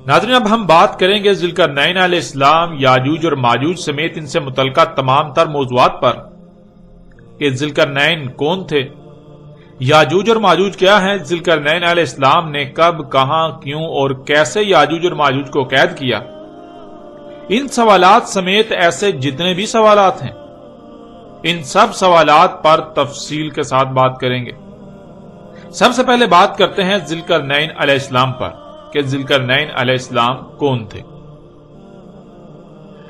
ناظرین، اب ہم بات کریں گے ذوالقرنین علیہ السلام، یاجوج اور ماجوج سمیت ان سے متعلقہ تمام تر موضوعات پر کہ ذوالقرنین کون تھے، یاجوج اور ماجوج کیا ہیں، ذوالقرنین علیہ السلام نے کب، کہاں، کیوں اور کیسے یاجوج اور ماجوج کو قید کیا۔ ان سوالات سمیت ایسے جتنے بھی سوالات ہیں، ان سب سوالات پر تفصیل کے ساتھ بات کریں گے۔ سب سے پہلے بات کرتے ہیں ذوالقرنین علیہ السلام پر کہ ذوالقرنین علیہ السلام کون تھے۔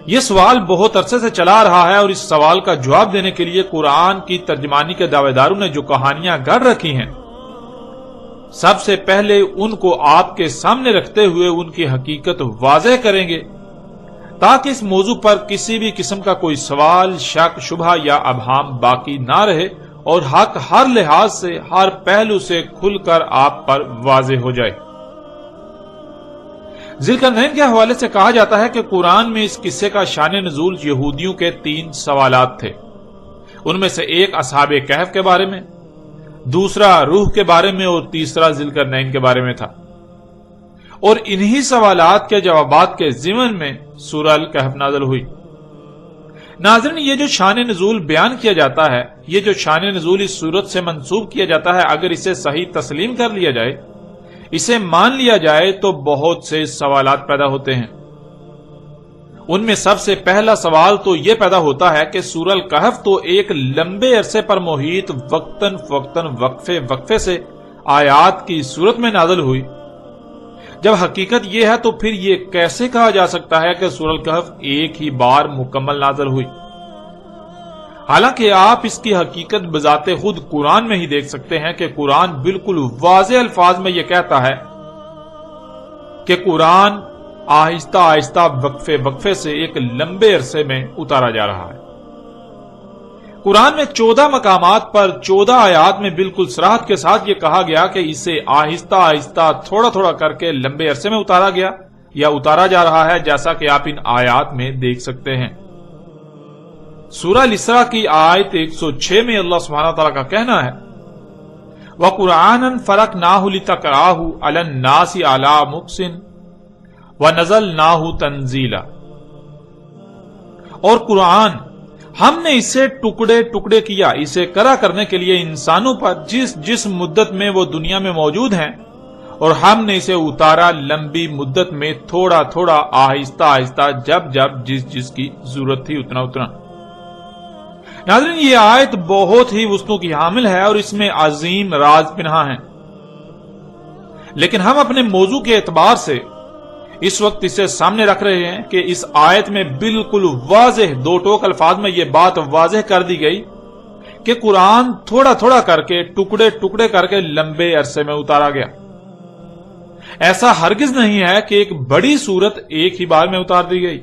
یہ سوال بہت عرصے سے چلا رہا ہے اور اس سوال کا جواب دینے کے لیے قرآن کی ترجمانی کے دعوے داروں نے جو کہانیاں گڑھ رکھی ہیں، سب سے پہلے ان کو آپ کے سامنے رکھتے ہوئے ان کی حقیقت واضح کریں گے تاکہ اس موضوع پر کسی بھی قسم کا کوئی سوال، شک، شبہ یا ابہام باقی نہ رہے اور حق ہر لحاظ سے، ہر پہلو سے کھل کر آپ پر واضح ہو جائے۔ ذوالقرنین کے حوالے سے کہا جاتا ہے کہ قرآن میں اس قصے کا شان نزول یہودیوں کے 3 سوالات تھے۔ ان میں سے ایک اصحاب کہف کے بارے میں، دوسرا روح کے بارے میں اور تیسرا ذوالقرنین کے بارے میں تھا، اور انہی سوالات کے جوابات کے ضمن میں سورہ الکہف نازل ہوئی۔ ناظرین، یہ جو شان نزول بیان کیا جاتا ہے، یہ جو شان نزول اس صورت سے منسوب کیا جاتا ہے، اگر اسے صحیح تسلیم کر لیا جائے، اسے مان لیا جائے تو بہت سے سوالات پیدا ہوتے ہیں۔ ان میں سب سے پہلا سوال تو یہ پیدا ہوتا ہے کہ سورہ الکہف تو ایک لمبے عرصے پر محیط وقتاً فوقتاً وقفے سے آیات کی صورت میں نازل ہوئی۔ جب حقیقت یہ ہے تو پھر یہ کیسے کہا جا سکتا ہے کہ سورہ الکہف ایک ہی بار مکمل نازل ہوئی؟ حالانکہ آپ اس کی حقیقت بذات خود قرآن میں ہی دیکھ سکتے ہیں کہ قرآن بالکل واضح الفاظ میں یہ کہتا ہے کہ قرآن آہستہ آہستہ وقفے سے ایک لمبے عرصے میں اتارا جا رہا ہے۔ قرآن میں 14 مقامات پر 14 آیات میں بالکل صراحت کے ساتھ یہ کہا گیا کہ اسے آہستہ آہستہ تھوڑا تھوڑا کر کے لمبے عرصے میں اتارا گیا یا اتارا جا رہا ہے، جیسا کہ آپ ان آیات میں دیکھ سکتے ہیں۔ سورہ الاسراء کی آیت 106 میں اللہ سبحانہ وتعالی کا کہنا ہے وَقُرْآنًا فَرَقْنَاهُ لِتَقْرَأَهُ عَلَى النَّاسِ عَلَى مُقْسٍ وَنَزَلْنَاهُ تَنزِيلًا، اور قرآن ہم نے اسے ٹکڑے ٹکڑے کیا اسے کرا کرنے کے لیے انسانوں پر جس مدت میں وہ دنیا میں موجود ہیں، اور ہم نے اسے اتارا لمبی مدت میں تھوڑا تھوڑا آہستہ آہستہ جب جس کی ضرورت تھی اتنا۔ ناظرین، یہ آیت بہت ہی وسعتوں کی حامل ہے اور اس میں عظیم راز پنہا ہیں، لیکن ہم اپنے موضوع کے اعتبار سے اس وقت اسے سامنے رکھ رہے ہیں کہ اس آیت میں بالکل واضح 2 ٹوک الفاظ میں یہ بات واضح کر دی گئی کہ قرآن تھوڑا تھوڑا کر کے ٹکڑے ٹکڑے کر کے لمبے عرصے میں اتارا گیا۔ ایسا ہرگز نہیں ہے کہ ایک بڑی سورت ایک ہی بار میں اتار دی گئی۔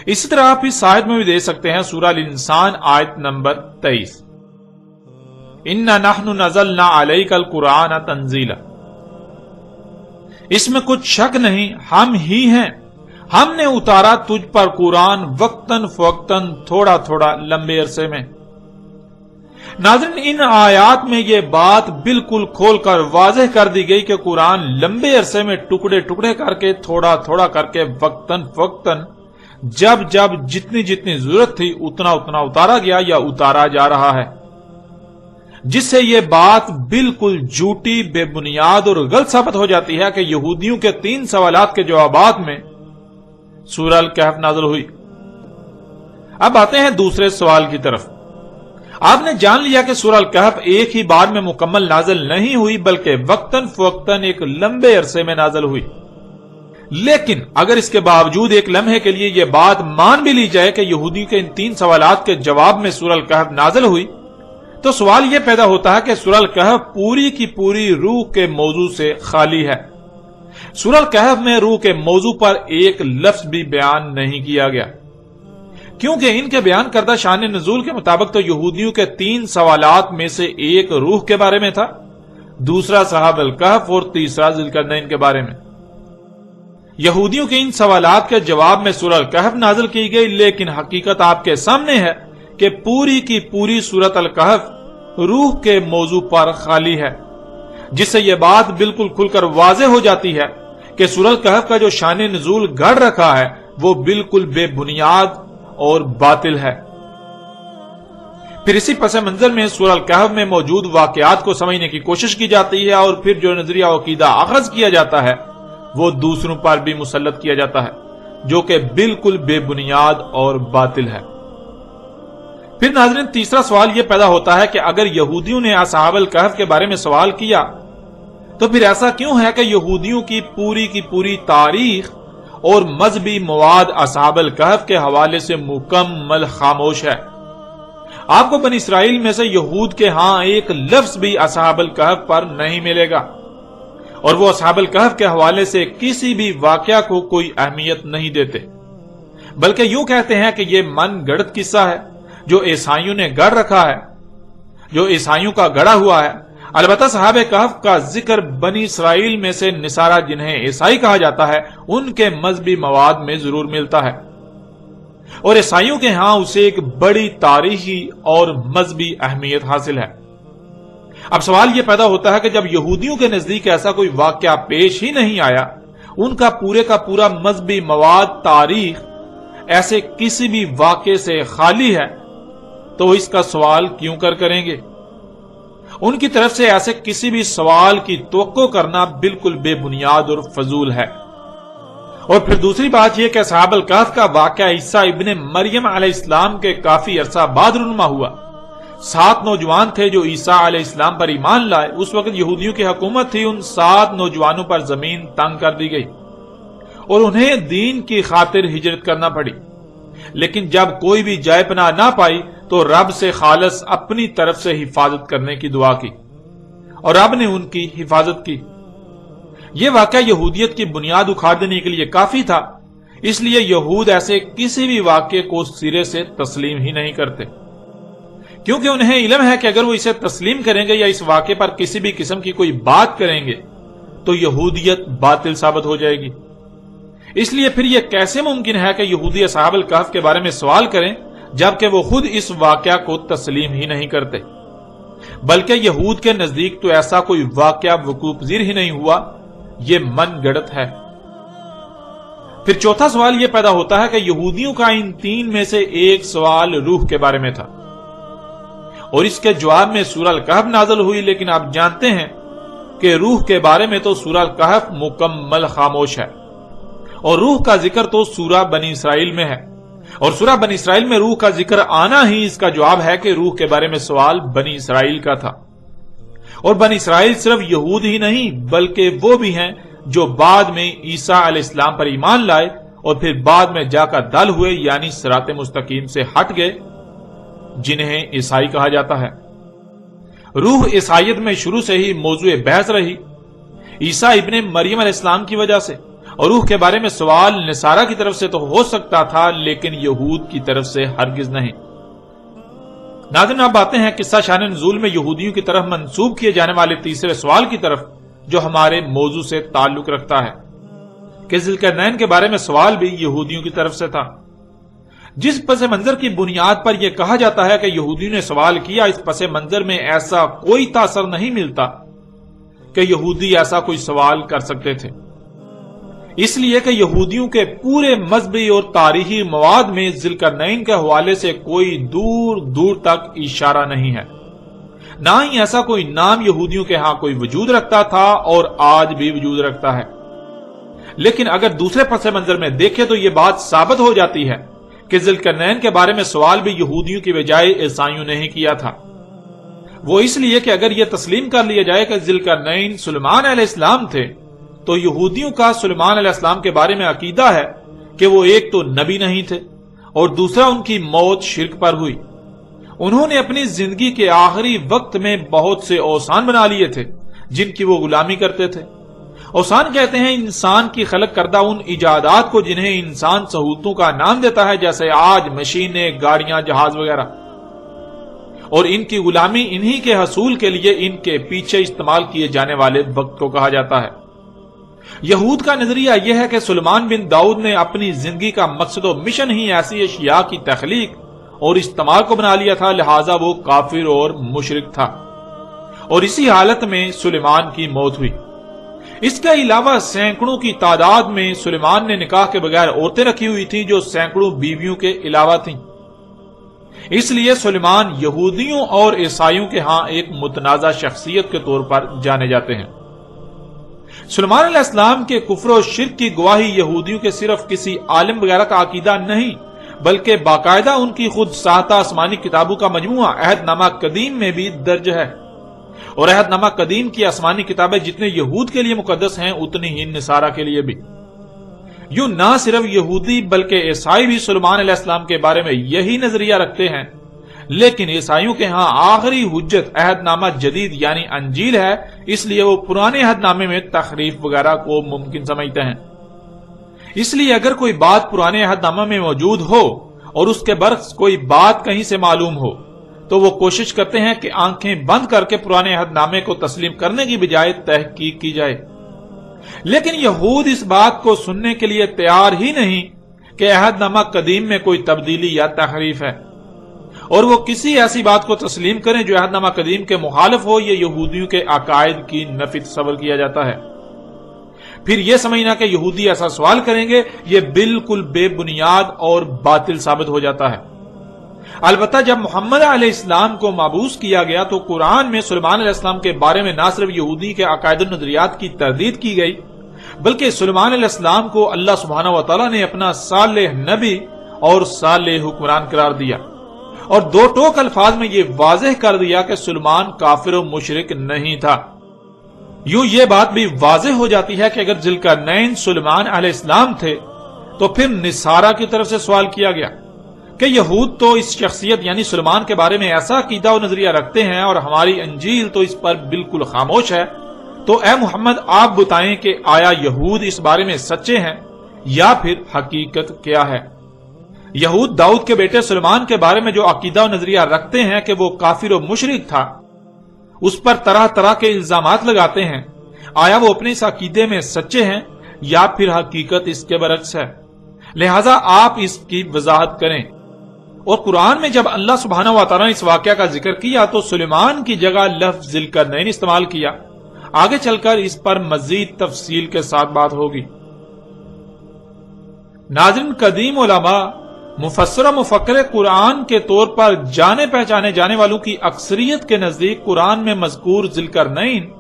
اسی طرح آپ اس آیت میں بھی دیکھ سکتے ہیں سورہ الانسان آیت نمبر 23 اِنَّا نَحْنُ نَزَلْنَا عَلَيْكَ الْقُرْآنَ تَنزِيلًا، اس میں کچھ شک نہیں، ہم ہی ہیں، ہم نے اتارا تجھ پر قرآن وقتاً فوقتاً تھوڑا تھوڑا لمبے عرصے میں۔ ناظرین، ان آیات میں یہ بات بالکل کھول کر واضح کر دی گئی کہ قرآن لمبے عرصے میں ٹکڑے ٹکڑے کر کے تھوڑا تھوڑا کر کے وقتاً فوقتاً جب جتنی ضرورت تھی اتنا اتارا گیا یا اتارا جا رہا ہے، جس سے یہ بات بالکل جھوٹی، بے بنیاد اور غلط ثابت ہو جاتی ہے کہ یہودیوں کے 3 سوالات کے جوابات میں سورہ الکہف نازل ہوئی۔ اب آتے ہیں دوسرے سوال کی طرف۔ آپ نے جان لیا کہ سورہ الکہف ایک ہی بار میں مکمل نازل نہیں ہوئی بلکہ وقتاً فوقتاً ایک لمبے عرصے میں نازل ہوئی، لیکن اگر اس کے باوجود ایک لمحے کے لیے یہ بات مان بھی لی جائے کہ یہودی کے ان 3 سوالات کے جواب میں سورہ الکہف نازل ہوئی، تو سوال یہ پیدا ہوتا ہے کہ سورہ الکہف پوری کی پوری روح کے موضوع سے خالی ہے۔ سورہ الکہف میں روح کے موضوع پر ایک لفظ بھی بیان نہیں کیا گیا، کیونکہ ان کے بیان کردہ شان نزول کے مطابق تو یہودیوں کے 3 سوالات میں سے ایک روح کے بارے میں تھا، دوسرا صحاب الکہف اور تیسرا ذوالقرنین کے بارے میں۔ یہودیوں کے ان سوالات کے جواب میں سورہ الکہف نازل کی گئی، لیکن حقیقت آپ کے سامنے ہے کہ پوری کی پوری سورۃ الکہف روح کے موضوع پر خالی ہے، جس سے یہ بات بالکل کھل کر واضح ہو جاتی ہے کہ سورہ الکہف کا جو شان نزول گھڑ رکھا ہے وہ بالکل بے بنیاد اور باطل ہے۔ پھر اسی پس منظر میں سورہ الکہف میں موجود واقعات کو سمجھنے کی کوشش کی جاتی ہے، اور پھر جو نظریہ و عقیدہ اخذ کیا جاتا ہے وہ دوسروں پر بھی مسلط کیا جاتا ہے، جو کہ بالکل بے بنیاد اور باطل ہے۔ پھر ناظرین، تیسرا سوال یہ پیدا ہوتا ہے کہ اگر یہودیوں نے اصحاب الکہف کے بارے میں سوال کیا تو پھر ایسا کیوں ہے کہ یہودیوں کی پوری تاریخ اور مذہبی مواد اصحاب الکہف کے حوالے سے مکمل خاموش ہے؟ آپ کو بنی اسرائیل میں سے یہود کے ہاں ایک لفظ بھی اصحاب الکہف پر نہیں ملے گا، اور وہ اصحاب الکہف کے حوالے سے کسی بھی واقعہ کو کوئی اہمیت نہیں دیتے، بلکہ یوں کہتے ہیں کہ یہ من گڑت قصہ ہے جو عیسائیوں نے گڑھ رکھا ہے، جو عیسائیوں کا گڑھا ہوا ہے۔ البتہ صحاب کہف کا ذکر بنی اسرائیل میں سے نصارہ جنہیں عیسائی کہا جاتا ہے ان کے مذہبی مواد میں ضرور ملتا ہے، اور عیسائیوں کے ہاں اسے ایک بڑی تاریخی اور مذہبی اہمیت حاصل ہے۔ اب سوال یہ پیدا ہوتا ہے کہ جب یہودیوں کے نزدیک ایسا کوئی واقعہ پیش ہی نہیں آیا، ان کا پورا مذہبی مواد، تاریخ ایسے کسی بھی واقعے سے خالی ہے، تو وہ اس کا سوال کیوں کریں گے؟ ان کی طرف سے ایسے کسی بھی سوال کی توقع کرنا بالکل بے بنیاد اور فضول ہے۔ اور پھر دوسری بات یہ کہ اصحاب الکہف کا واقعہ عیسیٰ ابن مریم علیہ السلام کے کافی عرصہ بعد رونما ہوا۔ 7 نوجوان تھے جو عیسیٰ علیہ السلام پر ایمان لائے۔ اس وقت یہودیوں کی حکومت تھی، ان 7 نوجوانوں پر زمین تنگ کر دی گئی اور انہیں دین کی خاطر ہجرت کرنا پڑی، لیکن جب کوئی بھی جائے پناہ نہ پائی تو رب سے خالص اپنی طرف سے حفاظت کرنے کی دعا کی، اور رب نے ان کی حفاظت کی۔ یہ واقعہ یہودیت کی بنیاد اکھاڑ دینے کے لیے کافی تھا، اس لیے یہود ایسے کسی بھی واقعے کو سرے سے تسلیم ہی نہیں کرتے، کیونکہ انہیں علم ہے کہ اگر وہ اسے تسلیم کریں گے یا اس واقعے پر کسی بھی قسم کی کوئی بات کریں گے تو یہودیت باطل ثابت ہو جائے گی۔ اس لیے پھر یہ کیسے ممکن ہے کہ یہودی اصحاب الکہف کے بارے میں سوال کریں جبکہ وہ خود اس واقعہ کو تسلیم ہی نہیں کرتے، بلکہ یہود کے نزدیک تو ایسا کوئی واقعہ وقوع پذیر ہی نہیں ہوا، یہ من گڑت ہے۔ پھر چوتھا سوال یہ پیدا ہوتا ہے کہ یہودیوں کا ان 3 میں سے ایک سوال روح کے بارے میں تھا، اور اس کے جواب میں سورہ الکہف نازل ہوئی، لیکن آپ جانتے ہیں کہ روح کے بارے میں تو سورہ الکہف مکمل خاموش ہے، اور روح کا ذکر تو سورہ بنی اسرائیل میں ہے، اور سورہ بنی اسرائیل میں روح کا ذکر آنا ہی اس کا جواب ہے کہ روح کے بارے میں سوال بنی اسرائیل کا تھا۔ اور بنی اسرائیل صرف یہود ہی نہیں بلکہ وہ بھی ہیں جو بعد میں عیسیٰ علیہ السلام پر ایمان لائے اور پھر بعد میں جا کر دل ہوئے، یعنی صراط مستقیم سے ہٹ گئے، جنہیں عیسائی کہا جاتا ہے۔ روح عیسائیت میں شروع سے ہی موضوع بحث رہی، عیسیٰ ابن مریم علیہ السلام کی وجہ سے، اور روح کے بارے میں سوال نصارہ کی طرف سے تو ہو سکتا تھا لیکن یہود کی طرف سے ہرگز نہیں۔ ناظرین، اب آتے ہیں قصہ شان نزول میں یہودیوں کی طرف منسوب کیے جانے والے تیسرے سوال کی طرف، جو ہمارے موضوع سے تعلق رکھتا ہے کہ ذوالقرنین کے بارے میں سوال بھی یہودیوں کی طرف سے تھا۔ جس پس منظر کی بنیاد پر یہ کہا جاتا ہے کہ یہودیوں نے سوال کیا، اس پس منظر میں ایسا کوئی تاثر نہیں ملتا کہ یہودی ایسا کوئی سوال کر سکتے تھے، اس لیے کہ یہودیوں کے پورے مذہبی اور تاریخی مواد میں ذوالقرنین کے حوالے سے کوئی دور دور تک اشارہ نہیں ہے، نہ ہی ایسا کوئی نام یہودیوں کے ہاں کوئی وجود رکھتا تھا اور آج بھی وجود رکھتا ہے۔ لیکن اگر دوسرے پس منظر میں دیکھیں تو یہ بات ثابت ہو جاتی ہے کہ ذوالقرنین کے بارے میں سوال بھی یہودیوں کی بجائے عیسائیوں نے ہی کیا تھا۔ وہ اس لیے کہ اگر یہ تسلیم کر لیا جائے کہ ذوالقرنین سلیمان علیہ السلام تھے تو یہودیوں کا سلیمان علیہ السلام کے بارے میں عقیدہ ہے کہ وہ ایک تو نبی نہیں تھے اور دوسرا ان کی موت شرک پر ہوئی۔ انہوں نے اپنی زندگی کے آخری وقت میں بہت سے اوثان بنا لیے تھے جن کی وہ غلامی کرتے تھے۔ اوثان کہتے ہیں انسان کی خلق کردہ ان ایجادات کو جنہیں انسان سہولتوں کا نام دیتا ہے، جیسے آج مشینیں، گاڑیاں، جہاز وغیرہ، اور ان کی غلامی انہی کے حصول کے لیے ان کے پیچھے استعمال کیے جانے والے وقت کو کہا جاتا ہے۔ یہود کا نظریہ یہ ہے کہ سلیمان بن داؤد نے اپنی زندگی کا مقصد و مشن ہی ایسی اشیاء کی تخلیق اور استعمال کو بنا لیا تھا، لہذا وہ کافر اور مشرک تھا، اور اسی حالت میں سلیمان کی موت ہوئی۔ اس کے علاوہ سینکڑوں کی تعداد میں سلیمان نے نکاح کے بغیر عورتیں رکھی ہوئی تھیں جو سینکڑوں بیویوں کے علاوہ تھیں۔ اس لیے سلیمان یہودیوں اور عیسائیوں کے ہاں ایک متنازع شخصیت کے طور پر جانے جاتے ہیں۔ سلیمان علیہ السلام کے کفر و شرک کی گواہی یہودیوں کے صرف کسی عالم وغیرہ کا عقیدہ نہیں بلکہ باقاعدہ ان کی خود ساختہ آسمانی کتابوں کا مجموعہ عہد نامہ قدیم میں بھی درج ہے، اور عہد نامہ قدیم کی آسمانی کتابیں جتنے یہود کے لیے مقدس ہیں اتنی ہی نصارہ کے لیے بھی۔ یوں نہ صرف یہودی بلکہ عیسائی بھی سلیمان علیہ السلام کے بارے میں یہی نظریہ رکھتے ہیں، لیکن عیسائیوں کے ہاں آخری حجت عہد نامہ جدید یعنی انجیل ہے، اس لیے وہ پرانے عہد نامے میں تحریف وغیرہ کو ممکن سمجھتے ہیں۔ اس لیے اگر کوئی بات پرانے عہد نامہ میں موجود ہو اور اس کے برعکس کوئی بات کہیں سے معلوم ہو تو وہ کوشش کرتے ہیں کہ آنکھیں بند کر کے پرانے عہد نامے کو تسلیم کرنے کی بجائے تحقیق کی جائے، لیکن یہود اس بات کو سننے کے لیے تیار ہی نہیں کہ عہد نامہ قدیم میں کوئی تبدیلی یا تحریف ہے، اور وہ کسی ایسی بات کو تسلیم کریں جو عہد نامہ قدیم کے مخالف ہو، یہ یہودیوں کے عقائد کی نفی تصور کیا جاتا ہے۔ پھر یہ سمجھنا کہ یہودی ایسا سوال کریں گے یہ بالکل بے بنیاد اور باطل ثابت ہو جاتا ہے۔ البتہ جب محمد علیہ السلام کو مبعوث کیا گیا تو قرآن میں سلیمان علیہ السلام کے بارے میں نہ صرف یہودی کے عقائد و نظریات کی تردید کی گئی بلکہ سلیمان علیہ السلام کو اللہ سبحانہ و تعالیٰ نے اپنا صالح نبی اور صالح حکمران قرار دیا، اور دو ٹوک الفاظ میں یہ واضح کر دیا کہ سلیمان کافر و مشرک نہیں تھا۔ یوں یہ بات بھی واضح ہو جاتی ہے کہ اگر ذوالقرنین سلیمان علیہ السلام تھے تو پھر نصارہ کی طرف سے سوال کیا گیا کہ یہود تو اس شخصیت یعنی سلیمان کے بارے میں ایسا عقیدہ و نظریہ رکھتے ہیں اور ہماری انجیل تو اس پر بالکل خاموش ہے، تو اے محمد آپ بتائیں کہ آیا یہود اس بارے میں سچے ہیں یا پھر حقیقت کیا ہے؟ یہود داؤد کے بیٹے سلیمان کے بارے میں جو عقیدہ و نظریہ رکھتے ہیں کہ وہ کافر و مشرک تھا، اس پر طرح طرح کے الزامات لگاتے ہیں، آیا وہ اپنے اس عقیدے میں سچے ہیں یا پھر حقیقت اس کے برعکس ہے؟ لہٰذا آپ اس کی وضاحت کریں۔ اور قرآن میں جب اللہ سبحانہ و تعالیٰ نے اس واقعہ کا ذکر کیا تو سلیمان کی جگہ لفظ ذوالقرنین استعمال کیا۔ آگے چل کر اس پر مزید تفصیل کے ساتھ بات ہوگی۔ ناظرین، قدیم علماء مفسر و مفکر قرآن کے طور پر جانے پہچانے جانے والوں کی اکثریت کے نزدیک قرآن میں مذکور ذوالقرنین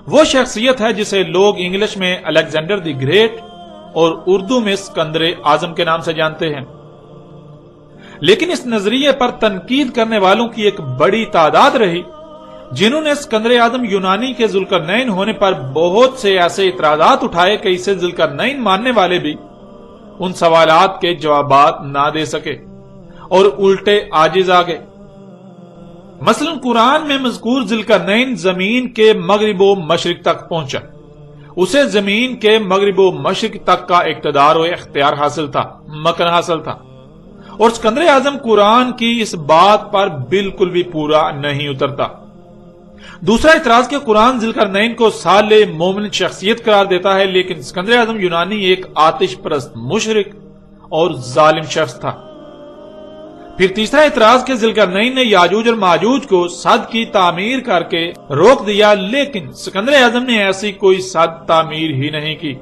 وہ شخصیت ہے جسے لوگ انگلش میں الیگزینڈر دی گریٹ اور اردو میں اسکندر اعظم کے نام سے جانتے ہیں، لیکن اس نظریے پر تنقید کرنے والوں کی ایک بڑی تعداد رہی جنہوں نے اسکندر اعظم یونانی کے ذوالقرنین ہونے پر بہت سے ایسے اعتراضات اٹھائے کہ اسے ذوالقرنین ماننے والے بھی ان سوالات کے جوابات نہ دے سکے اور الٹے عاجز آ گئے۔ مثلا قرآن میں مذکور ذوالقرنین زمین کے مغرب و مشرق تک پہنچا، اسے زمین کے مغرب و مشرق تک کا اقتدار و اختیار حاصل تھا، مکن حاصل تھا، اور اسکندر اعظم قرآن کی اس بات پر بالکل بھی پورا نہیں اترتا۔ دوسرا اعتراض کہ قرآن ذوالقرنین کو صالح مومن شخصیت قرار دیتا ہے، لیکن اسکندر اعظم یونانی ایک آتش پرست مشرک اور ظالم شخص تھا۔ پھر تیسرا اعتراض کہ ذوالقرنین نے یاجوج اور ماجوج کو سد کی تعمیر کر کے روک دیا، لیکن اسکندر اعظم نے ایسی کوئی سد تعمیر ہی نہیں کی۔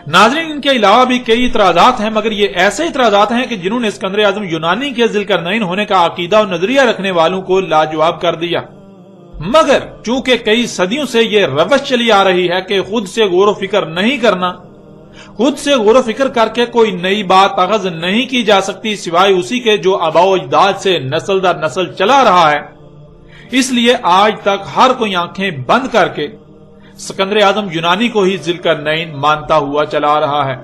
ناظرین، ان کے علاوہ بھی کئی اعتراضات ہیں، مگر یہ ایسے اعتراضات ہیں کہ جنہوں نے اسکندر اعظم یونانی کے ذوالقرنین ہونے کا عقیدہ و نظریہ رکھنے والوں کو لاجواب کر دیا۔ مگر چونکہ کئی صدیوں سے یہ روش چلی آ رہی ہے کہ خود سے غور و فکر نہیں کرنا، خود سے غور و فکر کر کے کوئی نئی بات اخذ نہیں کی جا سکتی سوائے اسی کے جو آباء و اجداد سے نسل در نسل چلا رہا ہے، اس لیے آج تک ہر کوئی آنکھیں بند کر کے اسکندر اعظم یونانی کو ہی ذوالقرنین مانتا ہوا چلا رہا ہے،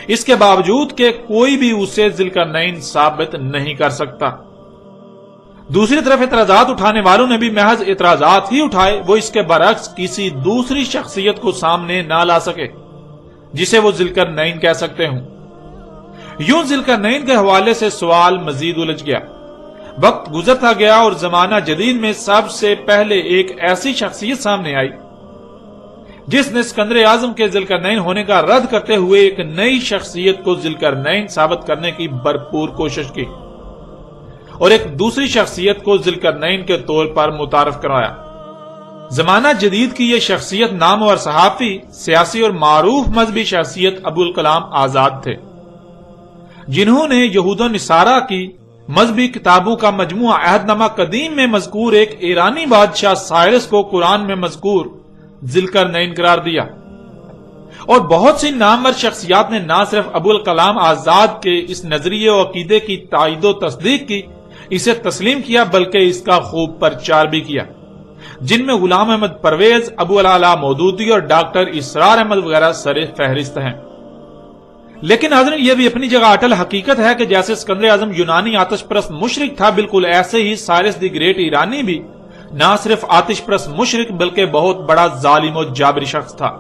اس کے باوجود کہ کوئی بھی اسے ذوالقرنین ثابت نہیں کر سکتا۔ دوسری طرف اعتراضات اٹھانے والوں نے بھی محض اعتراضات ہی اٹھائے، وہ اس کے برعکس کسی دوسری شخصیت کو سامنے نہ لا سکے جسے وہ ذوالقرنین کہہ سکتے ہوں۔ یوں ذوالقرنین کے حوالے سے سوال مزید الجھ گیا، وقت گزرتا گیا اور زمانہ جدید میں سب سے پہلے ایک ایسی شخصیت سامنے آئی جس نے اسکندر اعظم کے ذوالقرنین ہونے کا رد کرتے ہوئے ایک نئی شخصیت کو ذوالقرنین ثابت کرنے کی بھرپور کوشش کی اور ایک دوسری شخصیت کو ذوالقرنین کے طور پر متعارف کرایا۔ زمانہ جدید کی یہ شخصیت نامور صحافی، سیاسی اور معروف مذہبی شخصیت ابوالکلام آزاد تھے، جنہوں نے یہود و نصارہ کی مذہبی کتابوں کا مجموعہ عہد نامہ قدیم میں مذکور ایک ایرانی بادشاہ سائرس کو قرآن میں مذکور ذوالقرنین قرار دیا، اور بہت سی نامور شخصیات نے نہ صرف ابوالکلام آزاد کے اس نظریے و عقیدے کی تائید و تصدیق کی، اسے تسلیم کیا، بلکہ اس کا خوب پرچار بھی کیا، جن میں غلام احمد پرویز، ابو العلا مودودی اور ڈاکٹر اسرار احمد وغیرہ سر فہرست ہیں۔ لیکن حضرت یہ بھی اپنی جگہ اٹل حقیقت ہے کہ جیسے اسکندر اعظم یونانی آتش پرست مشرک تھا، بالکل ایسے ہی سائرس دی گریٹ ایرانی بھی نہ صرف آتش پرست مشرک بلکہ بہت بڑا ظالم و جابری شخص تھا،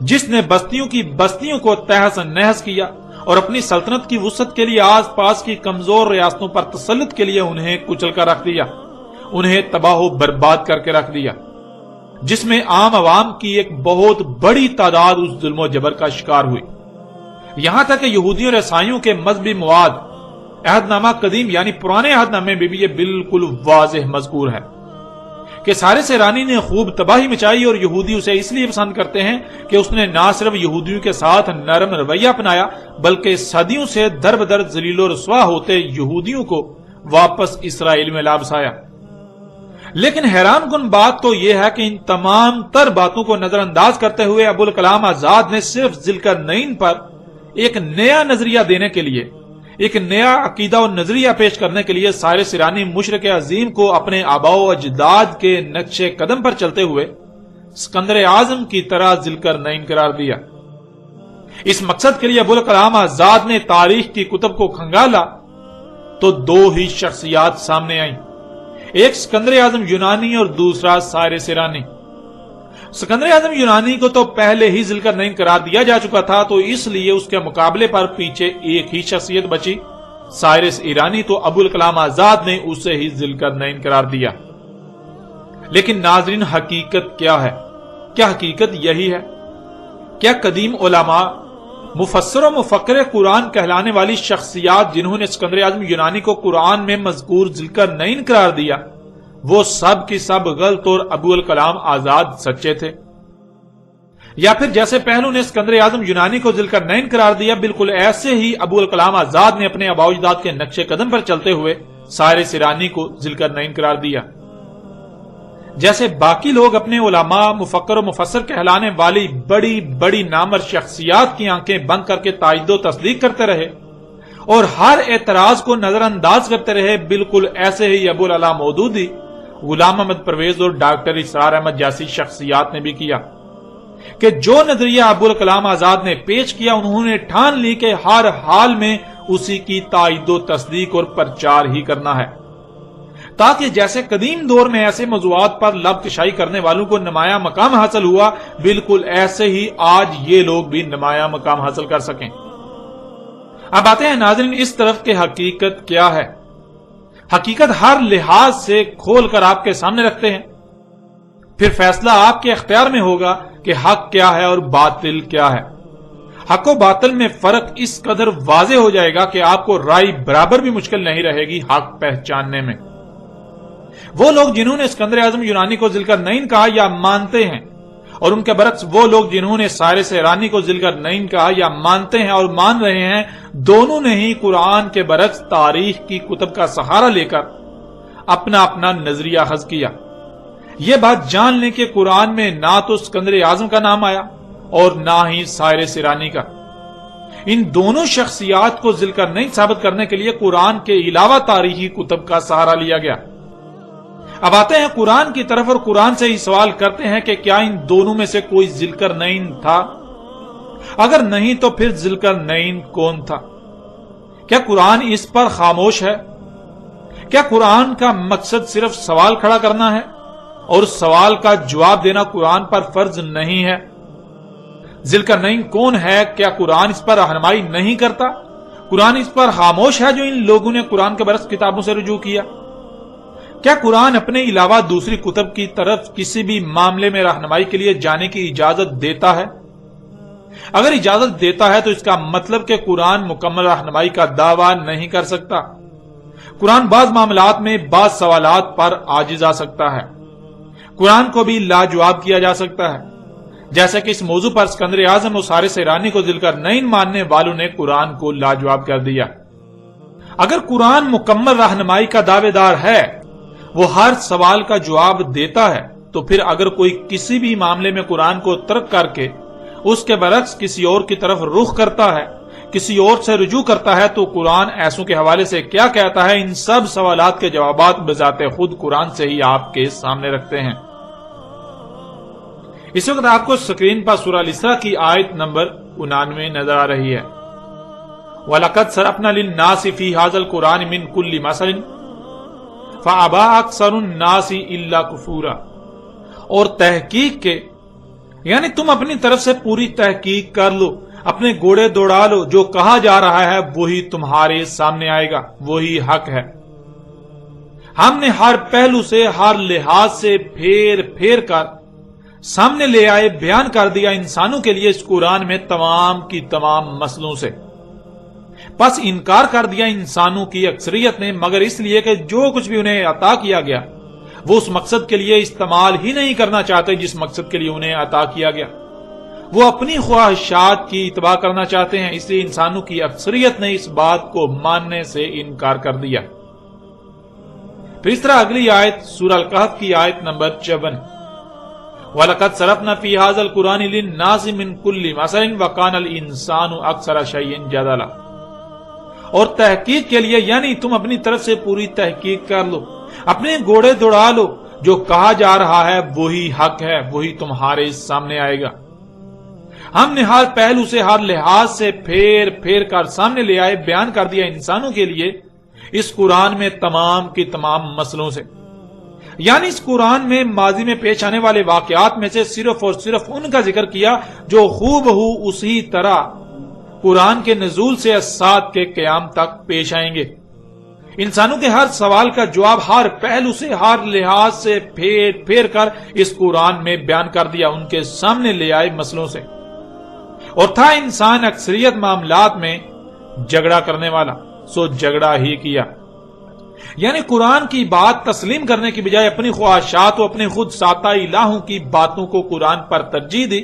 جس نے بستیوں کو تہس نہس کیا اور اپنی سلطنت کی وسعت کے لیے آس پاس کی کمزور ریاستوں پر تسلط کے لیے انہیں کچل کر رکھ دیا، انہیں تباہ و برباد کر کے رکھ دیا، جس میں عام عوام کی ایک بہت بڑی تعداد اس ظلم و جبر کا شکار ہوئی، یہاں تک کہ یہودیوں اور عیسائیوں کے مذہبی مواد عہد نامہ قدیم یعنی پرانے عہد نامے میں بھی یہ بالکل واضح مذکور ہے کہ سائرس ایرانی نے خوب تباہی مچائی، اور یہودی اسے اس لیے پسند کرتے ہیں کہ اس نے نہ صرف یہودیوں کے ساتھ نرم رویہ اپنایا بلکہ صدیوں سے در بدر ذلیل و رسوا ہوتے یہودیوں کو واپس اسرائیل میں لا بسایا۔ لیکن حیران کن بات تو یہ ہے کہ ان تمام تر باتوں کو نظر انداز کرتے ہوئے ابوالکلام آزاد نے صرف ذوالقرنین پر ایک نیا نظریہ دینے کے لیے، ایک نیا عقیدہ و نظریہ پیش کرنے کے لیے سائرس ایرانی مشرک عظیم کو اپنے آباء و اجداد کے نقش قدم پر چلتے ہوئے اسکندر اعظم کی طرح ذوالقرنین قرار دیا۔ اس مقصد کے لیے ابوالکلام آزاد نے تاریخ کی کتب کو کھنگالا تو دو ہی شخصیات سامنے آئیں، ایک اسکندر اعظم یونانی اور دوسرا سائرس ایرانی۔ اسکندر اعظم یونانی کو تو پہلے ہی ذوالقرنین قرار دیا جا چکا تھا، تو اس لیے اس کے مقابلے پر پیچھے ایک ہی شخصیت بچی، سائرس ایرانی، تو ابوالکلام آزاد نے اسے ہی ذوالقرنین قرار دیا۔ لیکن ناظرین، حقیقت کیا ہے؟ کیا حقیقت یہی ہے؟ کیا قدیم علماء، مفسر و مفکر قرآن کہلانے والی شخصیات جنہوں نے اسکندر اعظم یونانی کو قرآن میں مذکور ذوالقرنین قرار دیا، وہ سب کی سب غلط اور ابوالکلام آزاد سچے تھے؟ یا پھر جیسے پہلو نے اسکندر اعظم یونانی کو ذوالقرنین قرار دیا، بالکل ایسے ہی ابوالکلام آزاد نے اپنے آباء و اجداد کے نقش قدم پر چلتے ہوئے سائرس ایرانی کو ذوالقرنین قرار دیا؟ جیسے باقی لوگ اپنے علماء، مفکر و مفسر کہلانے والی بڑی بڑی نامور شخصیات کی آنکھیں بند کر کے تائید و تصدیق کرتے رہے اور ہر اعتراض کو نظر انداز کرتے رہے، بالکل ایسے ہی ابو العلا مودودی، غلام احمد پرویز اور ڈاکٹر اسرار احمد جیسی شخصیات نے بھی کیا کہ جو نظریہ ابوالکلام آزاد نے پیش کیا، انہوں نے ٹھان لی کہ ہر حال میں اسی کی تائید و تصدیق اور پرچار ہی کرنا ہے، تاکہ جیسے قدیم دور میں ایسے موضوعات پر لب کشائی کرنے والوں کو نمایاں مقام حاصل ہوا، بالکل ایسے ہی آج یہ لوگ بھی نمایاں مقام حاصل کر سکیں۔ اب آتے ہیں ناظرین اس طرف کہ حقیقت کیا ہے۔ حقیقت ہر لحاظ سے کھول کر آپ کے سامنے رکھتے ہیں، پھر فیصلہ آپ کے اختیار میں ہوگا کہ حق کیا ہے اور باطل کیا ہے۔ حق و باطل میں فرق اس قدر واضح ہو جائے گا کہ آپ کو رائے برابر بھی مشکل نہیں رہے گی حق پہچاننے میں۔ وہ لوگ جنہوں نے اسکندر اعظم یونانی کو ذوالقرنین کہا یا مانتے ہیں، اور ان کے برعکس وہ لوگ جنہوں نے سائرس ایرانی کو ذوالقرنین کہا یا مانتے ہیں اور مان رہے ہیں، دونوں نے ہی قرآن کے برعکس تاریخ کی کتب کا سہارا لے کر اپنا اپنا نظریہ اخذ کیا۔ یہ بات جان لیں کہ قرآن میں نہ تو اسکندر اعظم کا نام آیا اور نہ ہی سائرس ایرانی کا۔ ان دونوں شخصیات کو ذوالقرنین ثابت کرنے کے لیے قرآن کے علاوہ تاریخی کتب کا سہارا لیا گیا۔ اب آتے ہیں قرآن کی طرف اور قرآن سے ہی سوال کرتے ہیں کہ کیا ان دونوں میں سے کوئی ذوالقرنین تھا؟ اگر نہیں تو پھر ذوالقرنین کون تھا؟ کیا قرآن اس پر خاموش ہے؟ کیا قرآن کا مقصد صرف سوال کھڑا کرنا ہے اور اس سوال کا جواب دینا قرآن پر فرض نہیں ہے؟ ذوالقرنین کون ہے؟ کیا قرآن اس پر رہنمائی نہیں کرتا؟ قرآن اس پر خاموش ہے جو ان لوگوں نے قرآن کے برعکس کتابوں سے رجوع کیا؟ کیا قرآن اپنے علاوہ دوسری کتب کی طرف کسی بھی معاملے میں رہنمائی کے لیے جانے کی اجازت دیتا ہے؟ اگر اجازت دیتا ہے تو اس کا مطلب کہ قرآن مکمل رہنمائی کا دعویٰ نہیں کر سکتا۔ قرآن بعض معاملات میں بعض سوالات پر عاجز آ سکتا ہے۔ قرآن کو بھی لاجواب کیا جا سکتا ہے، جیسے کہ اس موضوع پر اسکندر اعظم اور سارے سیرانی کو ذل کر نہیں ماننے والوں نے قرآن کو لاجواب کر دیا۔ اگر قرآن مکمل رہنمائی کا دعوے دار ہے، وہ ہر سوال کا جواب دیتا ہے، تو پھر اگر کوئی کسی بھی معاملے میں قرآن کو ترک کر کے اس کے برعکس کسی اور کی طرف رخ کرتا ہے، کسی اور سے رجوع کرتا ہے، تو قرآن ایسوں کے حوالے سے کیا کہتا ہے؟ ان سب سوالات کے جوابات بذات خود قرآن سے ہی آپ کے سامنے رکھتے ہیں۔ اس وقت آپ کو سکرین پر سورہ الاسراء کی آیت نمبر 99 نظر آ رہی ہے۔ وَلَقَدْ صَرَفْنَا لِلنَّاسِ فِي هَذَا الْقُرْآنِ مِنْ كُلِّ مَثَلٍ فَأَبَىٰ أَكْثَرُ النَّاسِ إِلَّا كُفُورًا، اور تحقیق کے یعنی تم اپنی طرف سے پوری تحقیق کر لو، اپنے گھوڑے دوڑا لو، جو کہا جا رہا ہے وہی تمہارے سامنے آئے گا، وہی حق ہے۔ ہم نے ہر پہلو سے، ہر لحاظ سے پھیر پھیر کر سامنے لے آئے، بیان کر دیا انسانوں کے لیے اس قرآن میں تمام کی تمام مسئلوں سے۔ بس انکار کر دیا انسانوں کی اکثریت نے، مگر اس لیے کہ جو کچھ بھی انہیں عطا کیا گیا وہ اس مقصد کے لیے استعمال ہی نہیں کرنا چاہتے جس مقصد کے لیے انہیں عطا کیا گیا، وہ اپنی خواہشات کی اتباع کرنا چاہتے ہیں، اس لیے انسانوں کی اکثریت نے اس بات کو ماننے سے انکار کر دیا۔ پھر اس طرح اگلی آیت سورہ الکہف کی آیت نمبر 54، وَلَقَدْ صَرَفْنَا فِي هَذَا الْقُرْآنِ لِلنَّاسِ مِنْ كُلِّ مَثَلٍ وَكَانَ الْإِنسَانُ أَكْثَرَ شَيْءٍ جَدَلًا، اور تحقیق کے لیے یعنی تم اپنی طرف سے پوری تحقیق کر لو، اپنے گھوڑے دوڑا لو، جو کہا جا رہا ہے وہی حق ہے، وہی تمہارے سامنے آئے گا۔ ہم نے ہر پہلو سے، ہر لحاظ سے پھیر پھیر کر سامنے لے آئے، بیان کر دیا انسانوں کے لیے اس قرآن میں تمام کی تمام مسئلوں سے، یعنی اس قرآن میں ماضی میں پیش آنے والے واقعات میں سے صرف اور صرف ان کا ذکر کیا جو خوب ہو اسی طرح قرآن کے نزول سے سات کے قیام تک پیش آئیں گے۔ انسانوں کے ہر سوال کا جواب ہر پہلو سے، ہر لحاظ سے پھیر پھیر کر اس قرآن میں بیان کر دیا، ان کے سامنے لے آئے مسئلوں سے۔ اور تھا انسان اکثریت معاملات میں جھگڑا کرنے والا، سو جھگڑا ہی کیا، یعنی قرآن کی بات تسلیم کرنے کی بجائے اپنی خواہشات و اپنے خود ساتہ الہوں کی باتوں کو قرآن پر ترجیح دی۔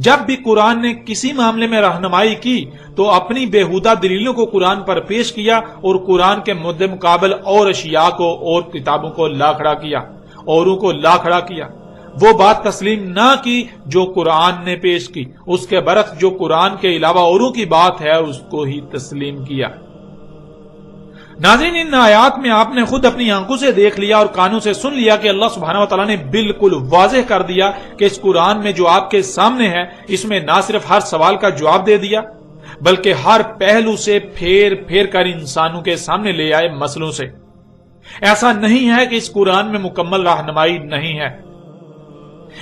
جب بھی قرآن نے کسی معاملے میں رہنمائی کی تو اپنی بےہودہ دلیلوں کو قرآن پر پیش کیا اور قرآن کے مد مقابل اور اشیاء کو اور کتابوں کو لا کھڑا کیا، اوروں کو لا کھڑا کیا، وہ بات تسلیم نہ کی جو قرآن نے پیش کی، اس کے برعکس جو قرآن کے علاوہ اوروں کی بات ہے اس کو ہی تسلیم کیا۔ ناظرین، ان آیات میں آپ نے خود اپنی آنکھوں سے دیکھ لیا اور کانوں سے سن لیا کہ اللہ سبحانہ و تعالیٰ نے بالکل واضح کر دیا کہ اس قرآن میں جو آپ کے سامنے ہے، اس میں نہ صرف ہر سوال کا جواب دے دیا بلکہ ہر پہلو سے پھیر پھیر کر انسانوں کے سامنے لے آئے مسئلوں سے۔ ایسا نہیں ہے کہ اس قرآن میں مکمل رہنمائی نہیں ہے،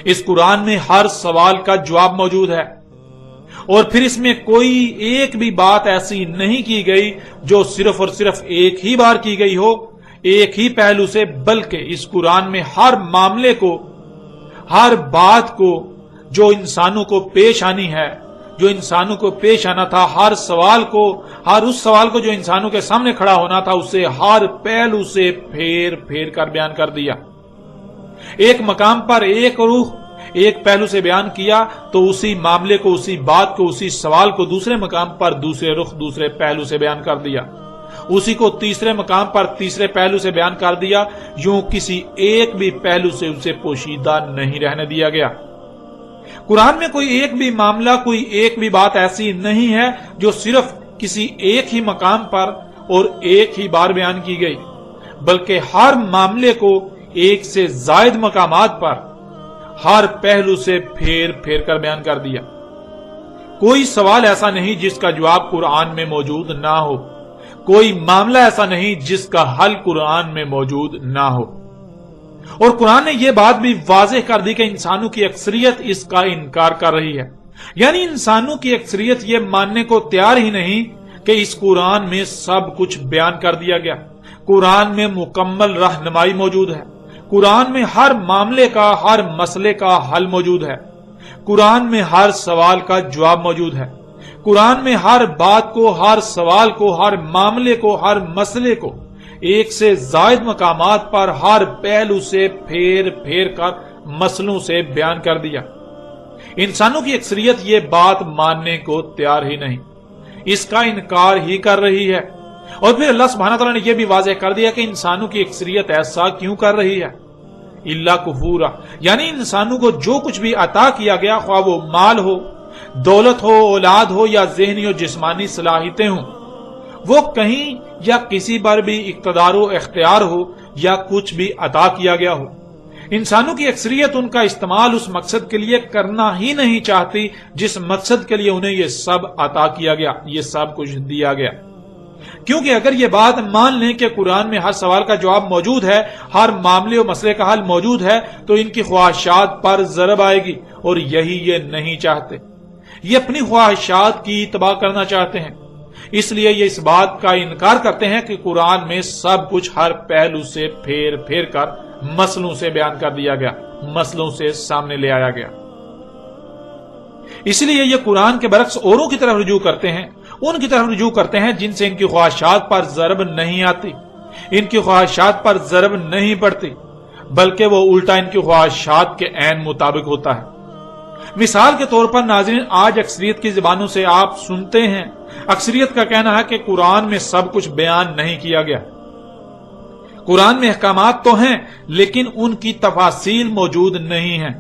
اس قرآن میں ہر سوال کا جواب موجود ہے، اور پھر اس میں کوئی ایک بھی بات ایسی نہیں کی گئی جو صرف اور صرف ایک ہی بار کی گئی ہو، ایک ہی پہلو سے، بلکہ اس قرآن میں ہر معاملے کو، ہر بات کو جو انسانوں کو پیش آنی ہے، جو انسانوں کو پیش آنا تھا، ہر سوال کو، ہر اس سوال کو جو انسانوں کے سامنے کھڑا ہونا تھا، اسے ہر پہلو سے پھیر پھیر کر بیان کر دیا۔ ایک مقام پر ایک روح ایک پہلو سے بیان کیا تو اسی معاملے کو، اسی بات کو، اسی سوال کو دوسرے مقام پر دوسرے رخ، دوسرے پہلو سے بیان کر دیا، اسی کو تیسرے مقام پر تیسرے پہلو سے بیان کر دیا، یوں کسی ایک بھی پہلو سے اسے پوشیدہ نہیں رہنے دیا گیا۔ قرآن میں کوئی ایک بھی معاملہ، کوئی ایک بھی بات ایسی نہیں ہے جو صرف کسی ایک ہی مقام پر اور ایک ہی بار بیان کی گئی، بلکہ ہر معاملے کو ایک سے زائد مقامات پر ہر پہلو سے پھیر پھیر کر بیان کر دیا۔ کوئی سوال ایسا نہیں جس کا جواب قرآن میں موجود نہ ہو، کوئی معاملہ ایسا نہیں جس کا حل قرآن میں موجود نہ ہو۔ اور قرآن نے یہ بات بھی واضح کر دی کہ انسانوں کی اکثریت اس کا انکار کر رہی ہے، یعنی انسانوں کی اکثریت یہ ماننے کو تیار ہی نہیں کہ اس قرآن میں سب کچھ بیان کر دیا گیا، قرآن میں مکمل رہنمائی موجود ہے، قرآن میں ہر معاملے کا، ہر مسئلے کا حل موجود ہے، قرآن میں ہر سوال کا جواب موجود ہے، قرآن میں ہر بات کو، ہر سوال کو، ہر معاملے کو، ہر مسئلے کو ایک سے زائد مقامات پر ہر پہلو سے پھیر پھیر کر مسئلوں سے بیان کر دیا۔ انسانوں کی اکثریت یہ بات ماننے کو تیار ہی نہیں، اس کا انکار ہی کر رہی ہے۔ اور پھر اللہ سبحانہ تعالیٰ نے یہ بھی واضح کر دیا کہ انسانوں کی اکثریت ایسا کیوں کر رہی ہے، الا کفورا، یعنی انسانوں کو جو کچھ بھی عطا کیا گیا، خواہ وہ مال ہو، دولت ہو، اولاد ہو یا ذہنی اور جسمانی صلاحیتیں ہوں، وہ کہیں یا کسی پر بھی اقتدار و اختیار ہو یا کچھ بھی عطا کیا گیا ہو، انسانوں کی اکثریت ان کا استعمال اس مقصد کے لیے کرنا ہی نہیں چاہتی جس مقصد کے لیے انہیں یہ سب عطا کیا گیا، یہ سب کچھ دیا گیا۔ کیونکہ اگر یہ بات مان لیں کہ قرآن میں ہر سوال کا جواب موجود ہے، ہر معاملے و مسئلے کا حل موجود ہے، تو ان کی خواہشات پر ضرب آئے گی، اور یہی یہ نہیں چاہتے۔ یہ اپنی خواہشات کی اتباع کرنا چاہتے ہیں، اس لیے یہ اس بات کا انکار کرتے ہیں کہ قرآن میں سب کچھ ہر پہلو سے پھیر پھیر کر مسئلوں سے بیان کر دیا گیا، مسئلوں سے سامنے لے آیا گیا۔ اس لیے یہ قرآن کے برعکس اوروں کی طرف رجوع کرتے ہیں، ان کی طرف رجوع کرتے ہیں جن سے ان کی خواہشات پر ضرب نہیں آتی، ان کی خواہشات پر ضرب نہیں پڑتی، بلکہ وہ الٹا ان کی خواہشات کے عین مطابق ہوتا ہے۔ مثال کے طور پر ناظرین، آج اکثریت کی زبانوں سے آپ سنتے ہیں، اکثریت کا کہنا ہے کہ قرآن میں سب کچھ بیان نہیں کیا گیا۔ قرآن میں احکامات تو ہیں لیکن ان کی تفاصیل موجود نہیں ہیں،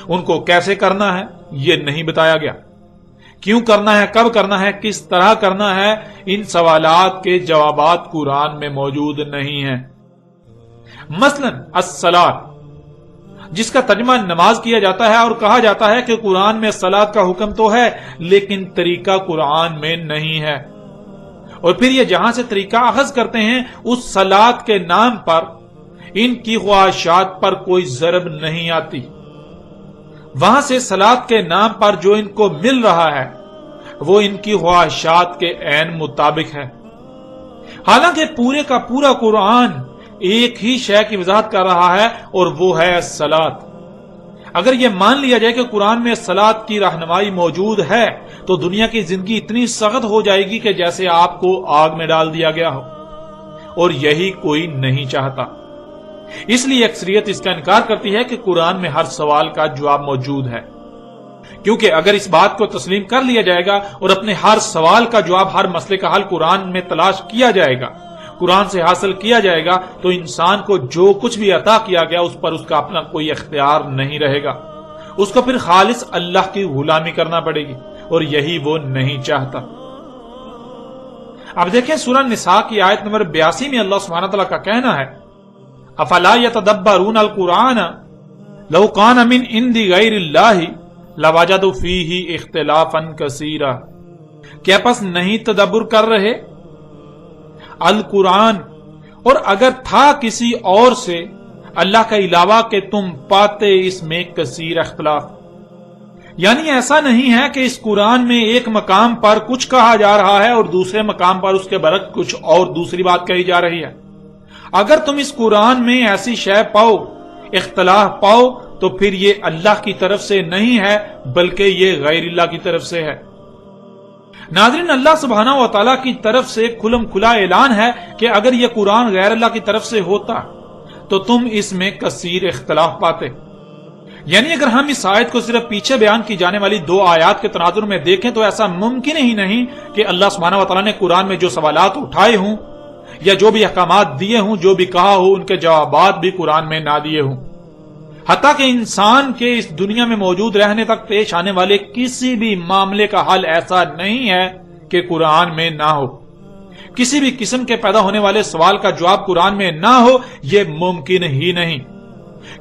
ان کو کیسے کرنا ہے یہ نہیں بتایا گیا، کیوں کرنا ہے، کب کرنا ہے، کس طرح کرنا ہے، ان سوالات کے جوابات قرآن میں موجود نہیں ہیں۔ مثلا الصلاۃ، جس کا ترجمہ نماز کیا جاتا ہے، اور کہا جاتا ہے کہ قرآن میں صلاۃ کا حکم تو ہے لیکن طریقہ قرآن میں نہیں ہے، اور پھر یہ جہاں سے طریقہ اخذ کرتے ہیں اس صلاۃ کے نام پر ان کی خواہشات پر کوئی ضرب نہیں آتی، وہاں سے صلاۃ کے نام پر جو ان کو مل رہا ہے وہ ان کی خواہشات کے عین مطابق ہے، حالانکہ پورے کا پورا قرآن ایک ہی شے کی وضاحت کر رہا ہے، اور وہ ہے الصلاۃ۔ اگر یہ مان لیا جائے کہ قرآن میں الصلاۃ کی رہنمائی موجود ہے تو دنیا کی زندگی اتنی سخت ہو جائے گی کہ جیسے آپ کو آگ میں ڈال دیا گیا ہو، اور یہی کوئی نہیں چاہتا۔ اس لیے اکثریت اس کا انکار کرتی ہے کہ قرآن میں ہر سوال کا جواب موجود ہے، کیونکہ اگر اس بات کو تسلیم کر لیا جائے گا اور اپنے ہر سوال کا جواب، ہر مسئلے کا حل قرآن میں تلاش کیا جائے گا، قرآن سے حاصل کیا جائے گا، تو انسان کو جو کچھ بھی عطا کیا گیا اس پر اس کا اپنا کوئی اختیار نہیں رہے گا، اس کو پھر خالص اللہ کی غلامی کرنا پڑے گی، اور یہی وہ نہیں چاہتا۔ اب دیکھیں سورہ نساء کی آیت نمبر 82 میں اللہ سبحانہ تعالیٰ کا کہنا ہے، افلا یتدبرون القرآن لو کان من عند غیر اللہ لوجدوا فیہ اختلافا کثیرا، کیا پس نہیں تدبر کر رہے القرآن، اور اگر تھا کسی اور سے اللہ کا علاوہ کہ تم پاتے اس میں کثیر اختلاف، یعنی ایسا نہیں ہے کہ اس قرآن میں ایک مقام پر کچھ کہا جا رہا ہے اور دوسرے مقام پر اس کے برعکس کچھ اور دوسری بات کہی جا رہی ہے۔ اگر تم اس قرآن میں ایسی شے پاؤ، اختلاف پاؤ، تو پھر یہ اللہ کی طرف سے نہیں ہے بلکہ یہ غیر اللہ کی طرف سے ہے۔ ناظرین، اللہ سبحانہ و تعالیٰ کی طرف سے کھلم کھلا اعلان ہے کہ اگر یہ قرآن غیر اللہ کی طرف سے ہوتا تو تم اس میں کثیر اختلاف پاتے۔ یعنی اگر ہم اس آیت کو صرف پیچھے بیان کی جانے والی 2 آیات کے تناظر میں دیکھیں تو ایسا ممکن ہی نہیں کہ اللہ سبحانہ و تعالیٰ نے قرآن میں جو سوالات اٹھائے ہوں یا جو بھی احکامات دیے ہوں، جو بھی کہا ہو، ان کے جوابات بھی قرآن میں نہ دیے ہوں۔ حتیٰ کہ انسان کے اس دنیا میں موجود رہنے تک پیش آنے والے کسی بھی معاملے کا حل ایسا نہیں ہے کہ قرآن میں نہ ہو، کسی بھی قسم کے پیدا ہونے والے سوال کا جواب قرآن میں نہ ہو، یہ ممکن ہی نہیں۔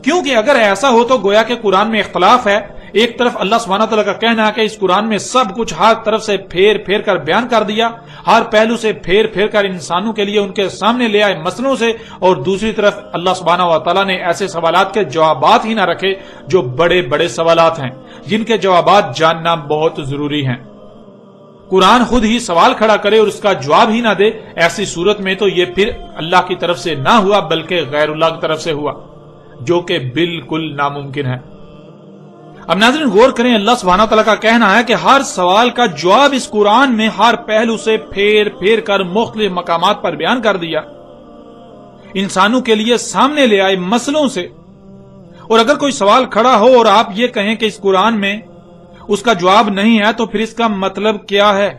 کیونکہ اگر ایسا ہو تو گویا کہ قرآن میں اختلاف ہے۔ ایک طرف اللہ سبحانہ تعالیٰ کا کہنا ہے کہ اس قرآن میں سب کچھ ہر طرف سے پھیر پھیر کر بیان کر دیا، ہر پہلو سے پھیر پھیر کر انسانوں کے لیے ان کے سامنے لے آئے مسئلوں سے، اور دوسری طرف اللہ سبحانہ و تعالیٰ نے ایسے سوالات کے جوابات ہی نہ رکھے جو بڑے بڑے سوالات ہیں، جن کے جوابات جاننا بہت ضروری ہیں۔ قرآن خود ہی سوال کھڑا کرے اور اس کا جواب ہی نہ دے، ایسی صورت میں تو یہ پھر اللہ کی طرف سے نہ ہوا بلکہ غیر اللہ کی طرف سے ہوا، جو کہ بالکل ناممکن ہے۔ اب ناظرین غور کریں، اللہ سبحانہ تعالیٰ کا کہنا ہے کہ ہر سوال کا جواب اس قرآن میں ہر پہلو سے پھیر پھیر کر مختلف مقامات پر بیان کر دیا، انسانوں کے لیے سامنے لے آئے مسئلوں سے، اور اگر کوئی سوال کھڑا ہو اور آپ یہ کہیں کہ اس قرآن میں اس کا جواب نہیں ہے تو پھر اس کا مطلب کیا ہے؟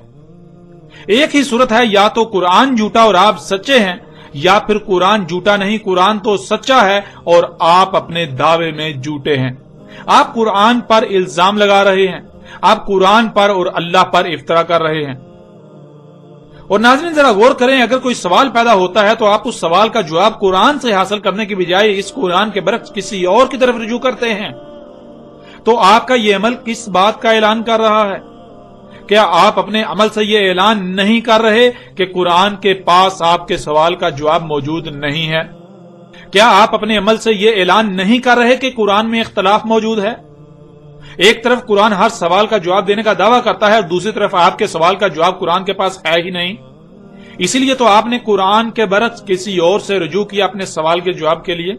ایک ہی صورت ہے، یا تو قرآن جھوٹا اور آپ سچے ہیں، یا پھر قرآن جھوٹا نہیں، قرآن تو سچا ہے اور آپ اپنے دعوے میں جھوٹے ہیں۔ آپ قرآن پر الزام لگا رہے ہیں، آپ قرآن پر اور اللہ پر افترا کر رہے ہیں۔ اور ناظرین ذرا غور کریں، اگر کوئی سوال پیدا ہوتا ہے تو آپ اس سوال کا جواب قرآن سے حاصل کرنے کی بجائے اس قرآن کے برعکس کسی اور کی طرف رجوع کرتے ہیں، تو آپ کا یہ عمل کس بات کا اعلان کر رہا ہے؟ کیا آپ اپنے عمل سے یہ اعلان نہیں کر رہے کہ قرآن کے پاس آپ کے سوال کا جواب موجود نہیں ہے؟ کیا آپ اپنے عمل سے یہ اعلان نہیں کر رہے کہ قرآن میں اختلاف موجود ہے؟ ایک طرف قرآن ہر سوال کا جواب دینے کا دعویٰ کرتا ہے اور دوسری طرف آپ کے سوال کا جواب قرآن کے پاس ہے ہی نہیں۔ اسی لیے تو آپ نے قرآن کے برعکس کسی اور سے رجوع کیا اپنے سوال کے جواب کے لیے۔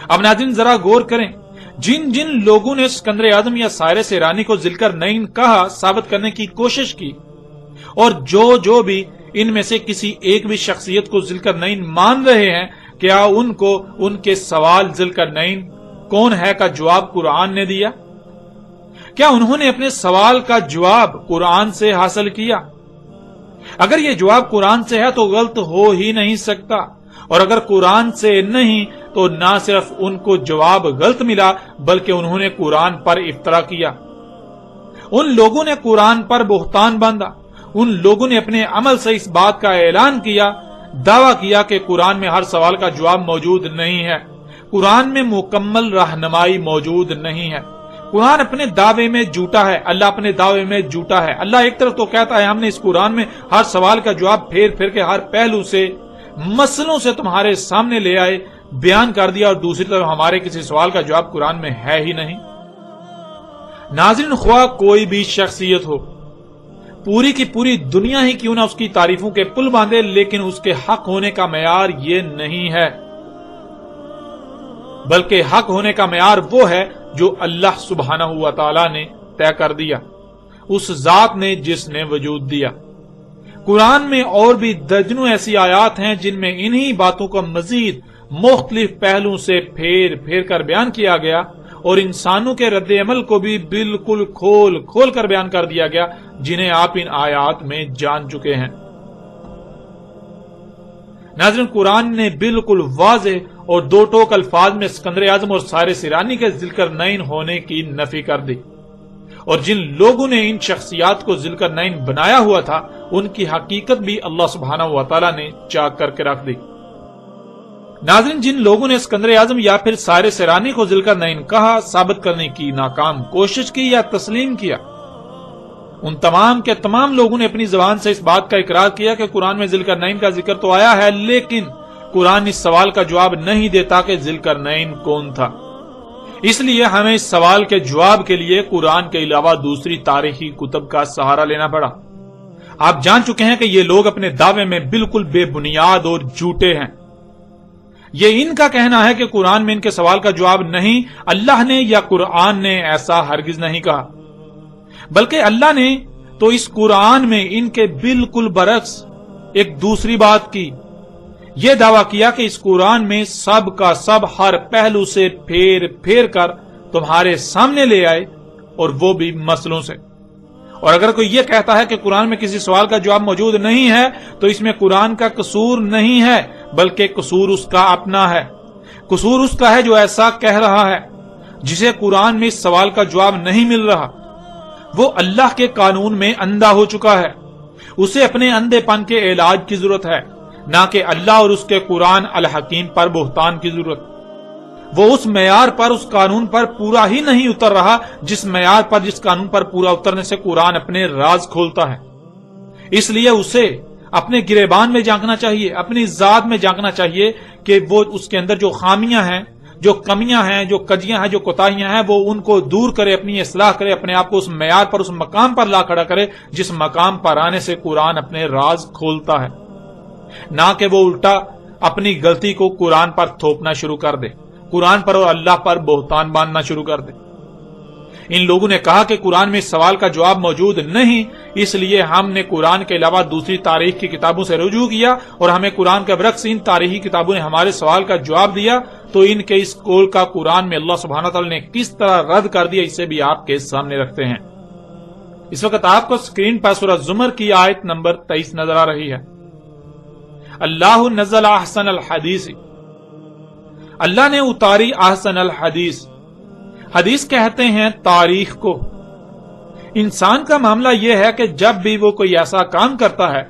اب ناظرین ذرا غور کریں، جن جن لوگوں نے اسکندر اعظم یا سائرس ایرانی کو ذوالقرنین نین کہا ثابت کرنے کی کوشش کی، اور جو بھی ان میں سے کسی ایک بھی شخصیت کو ذوالقرنین نین مان رہے ہیں، کیا ان کو ان کے سوال ذوالقرنین نین کون ہے کا جواب قرآن نے دیا؟ کیا انہوں نے اپنے سوال کا جواب قرآن سے حاصل کیا؟ اگر یہ جواب قرآن سے ہے تو غلط ہو ہی نہیں سکتا، اور اگر قرآن سے نہیں تو نہ صرف ان کو جواب غلط ملا بلکہ انہوں نے قرآن پر افترا کیا۔ ان لوگوں نے قرآن پر بہتان باندھا، ان لوگوں نے اپنے عمل سے اس بات کا اعلان کیا، دعویٰ کیا کہ قرآن میں ہر سوال کا جواب موجود نہیں ہے، قرآن میں مکمل رہنمائی موجود نہیں ہے، قرآن اپنے دعوے میں جھوٹا ہے، اللہ اپنے دعوے میں جھوٹا ہے۔ اللہ ایک طرف تو کہتا ہے ہم نے اس قرآن میں ہر سوال کا جواب پھیر پھیر کے ہر پہلو سے مسئلوں سے تمہارے سامنے لے آئے، بیان کر دیا، اور دوسری طرف ہمارے کسی سوال کا جواب قرآن میں ہے ہی نہیں۔ ناظرین خواہ کوئی بھی شخصیت ہو، پوری کی پوری دنیا ہی کیوں نہ اس کی تعریفوں کے پل باندھے، لیکن اس کے حق ہونے کا معیار یہ نہیں ہے، بلکہ حق ہونے کا معیار وہ ہے جو اللہ سبحانہ و تعالی نے طے کر دیا، اس ذات نے جس نے وجود دیا۔ قرآن میں اور بھی درجنوں ایسی آیات ہیں جن میں انہی باتوں کا مزید مختلف پہلوؤں سے پھیر پھیر کر بیان کیا گیا، اور انسانوں کے رد عمل کو بھی بالکل کھول کھول کر بیان کر دیا گیا، جنہیں آپ ان آیات میں جان چکے ہیں۔ ناظرین قرآن نے بالکل واضح اور دو ٹوک الفاظ میں اسکندر اعظم اور سائرس ایرانی کے ذوالقرنین نین ہونے کی نفی کر دی، اور جن لوگوں نے ان شخصیات کو ذوالقرنین نین بنایا ہوا تھا ان کی حقیقت بھی اللہ سبحانہ و تعالی نے چاک کر کے رکھ دی۔ ناظرین جن لوگوں نے اسکندر اعظم یا پھر سائرس ایرانی کو ذوالقرنین نین کہا، ثابت کرنے کی ناکام کوشش کی یا تسلیم کیا، ان تمام کے تمام لوگوں نے اپنی زبان سے اس بات کا اقرار کیا کہ قرآن میں ذوالقرنین نین کا ذکر تو آیا ہے، لیکن قرآن اس سوال کا جواب نہیں دیتا کہ ذوالقرنین نین کون تھا۔ اس لیے ہمیں اس سوال کے جواب کے لیے قرآن کے علاوہ دوسری تاریخی کتب کا سہارا لینا پڑا۔ آپ جان چکے ہیں کہ یہ لوگ اپنے دعوے میں بالکل بے بنیاد اور جھوٹے ہیں۔ یہ ان کا کہنا ہے کہ قرآن میں ان کے سوال کا جواب نہیں، اللہ نے یا قرآن نے ایسا ہرگز نہیں کہا، بلکہ اللہ نے تو اس قرآن میں ان کے بالکل برعکس ایک دوسری بات کی، یہ دعویٰ کیا کہ اس قرآن میں سب کا سب ہر پہلو سے پھیر پھیر کر تمہارے سامنے لے آئے، اور وہ بھی مسئلوں سے۔ اور اگر کوئی یہ کہتا ہے کہ قرآن میں کسی سوال کا جواب موجود نہیں ہے تو اس میں قرآن کا قصور نہیں ہے، بلکہ قصور اس کا اپنا ہے۔ قصور اس کا ہے جو ایسا کہہ رہا ہے، جسے قرآن میں اس سوال کا جواب نہیں مل رہا۔ وہ اللہ کے قانون میں اندھا ہو چکا ہے، اسے اپنے اندھے پن کے علاج کی ضرورت ہے، نہ کہ اللہ اور اس کے قرآن الحکیم پر بہتان کی ضرورت۔ وہ اس معیار پر، اس قانون پر پورا ہی نہیں اتر رہا جس معیار پر، جس قانون پر پورا اترنے سے قرآن اپنے راز کھولتا ہے۔ اس لیے اسے اپنے گریبان میں جھانکنا چاہیے، اپنی ذات میں جھانکنا چاہیے کہ وہ اس کے اندر جو خامیاں ہیں، جو کمیاں ہیں، جو کجیاں ہیں، جو کوتاہیاں ہیں، وہ ان کو دور کرے، اپنی اصلاح کرے، اپنے آپ کو اس معیار پر، اس مقام پر لا کھڑا کرے جس مقام پر آنے سے قرآن اپنے راز کھولتا ہے، نہ کہ وہ الٹا اپنی غلطی کو قرآن پر تھوپنا شروع کر دے، قرآن پر اور اللہ پر بہتان باندھنا شروع کر دے۔ ان لوگوں نے کہا کہ قرآن میں اس سوال کا جواب موجود نہیں، اس لیے ہم نے قرآن کے علاوہ دوسری تاریخ کی کتابوں سے رجوع کیا اور ہمیں قرآن کے برعکس ان تاریخی کتابوں نے ہمارے سوال کا جواب دیا۔ تو ان کے اس قول کا قرآن میں اللہ سبحانہ تعالی نے کس طرح رد کر دیا، اسے بھی آپ کے سامنے رکھتے ہیں۔ اس وقت آپ کو اسکرین پر سورہ زمر کی آیت نمبر 23 نظر آ رہی ہے۔ اللہ نزل احسن الحدیث، اللہ نے اتاری احسن الحدیث۔ حدیث کہتے ہیں تاریخ کو۔ انسان کا معاملہ یہ ہے کہ جب بھی وہ کوئی ایسا کام کرتا ہے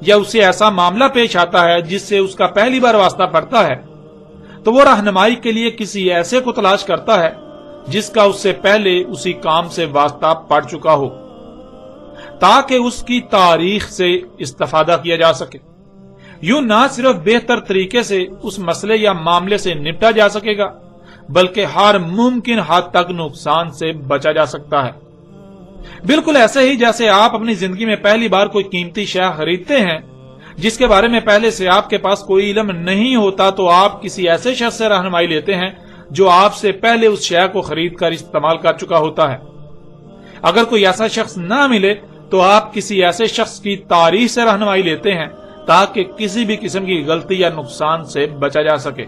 یا اسے ایسا معاملہ پیش آتا ہے جس سے اس کا پہلی بار واسطہ پڑتا ہے تو وہ رہنمائی کے لیے کسی ایسے کو تلاش کرتا ہے جس کا اس سے پہلے اسی کام سے واسطہ پڑ چکا ہو، تاکہ اس کی تاریخ سے استفادہ کیا جا سکے۔ یوں نہ صرف بہتر طریقے سے اس مسئلے یا معاملے سے نپٹا جا سکے گا بلکہ ہر ممکن حد تک نقصان سے بچا جا سکتا ہے۔ بالکل ایسے ہی جیسے آپ اپنی زندگی میں پہلی بار کوئی قیمتی شے خریدتے ہیں جس کے بارے میں پہلے سے آپ کے پاس کوئی علم نہیں ہوتا، تو آپ کسی ایسے شخص سے رہنمائی لیتے ہیں جو آپ سے پہلے اس شے کو خرید کر استعمال کر چکا ہوتا ہے۔ اگر کوئی ایسا شخص نہ ملے تو آپ کسی ایسے شخص کی تاریخ سے رہنمائی لیتے ہیں تاکہ کسی بھی قسم کی غلطی یا نقصان سے بچا جا سکے۔